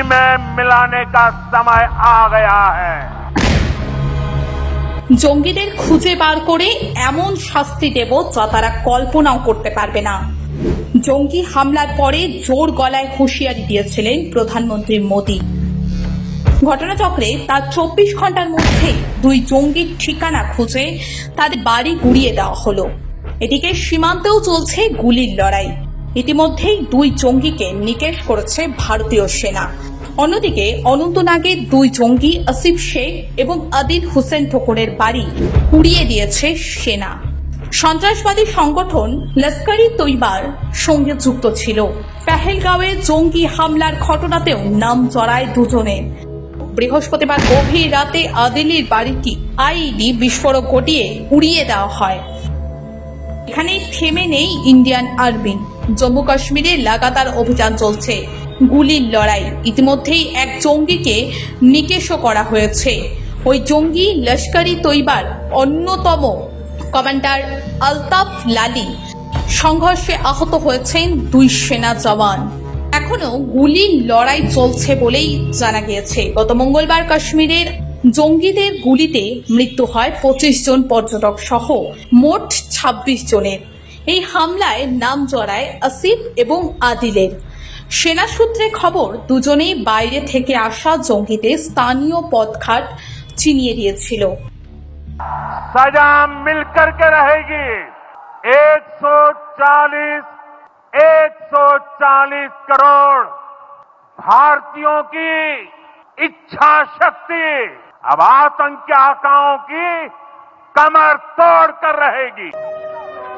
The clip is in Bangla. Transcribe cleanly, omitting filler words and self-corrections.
में मिलाने का समय आ गया है। জঙ্গিদের খুঁজে বার করে এমন শাস্তি দেব যা তারা কল্পনাও করতে পারবে না। জঙ্গি হামলার পরে জোর গলায় হুঁশিয়ারি দিয়েছিলেন প্রধানমন্ত্রী মোদী। ঘটনাচক্রে তার 24 ঘন্টার মধ্যে দুই জঙ্গির ঠিকানা খুঁজে তাদের বাড়ি গুড়িয়ে দেওয়া হলো। এদিকে সীমান্তেও চলছে গুলির লড়াই। ইতিমধ্যেই দুই জঙ্গিকে নিকেশ করেছে ভারতীয় সেনা। অন্যদিকে অনন্তনাগের দুই জঙ্গি আসিফ শেখ এবং আদিল হোসেন ঠোকরের বাড়ি উড়িয়ে দিয়েছে সেনা। সন্ত্রাসবাদী সংগঠন লস্কর-ই তৈবার সঙ্গে যুক্ত ছিল। পেহেলগাঁওয়ে জঙ্গি হামলার ঘটনাতেও নাম জড়ায় দুজনের। বৃহস্পতিবার গভীর রাতে আদিলের বাড়িটি আইইডি বিস্ফোরক ঘটিয়ে উড়িয়ে দেওয়া হয়। এখানে থেমে নেই ইন্ডিয়ান আর্মি। জম্মু কাশ্মীরে লাগাতার অভিযান চলছে, গুলির লড়াই। ইতিমধ্যেই এক জঙ্গিকে নিকেশও করা হয়েছে। ওই জঙ্গি লস্কর-ই তৈবার অন্যতম কমান্ডার আলতাফ লালি। সংঘর্ষে আহত হয়েছেন দুই সেনা জওয়ান। এখনো গুলির লড়াই চলছে বলেই জানা গিয়েছে। গত মঙ্গলবার কাশ্মীরের জঙ্গিদের গুলিতে মৃত্যু হয় 25 জন পর্যটক সহ মোট 26 জনের। এই হামলায় নাম জড়ায় আসিফ এবং আদিলের। সেনা সূত্রে খবর, দুজনেই বাইরে থেকে আসা জঙ্গিদের স্থানীয় পথঘাট চিনিয়ে দিয়েছিল। सजा मिलकर के रहेगी। 140 करोड़ भारतीयों की इच्छा शक्ति अब आतंकी आकाओं की कमर तोड़ कर रहेगी।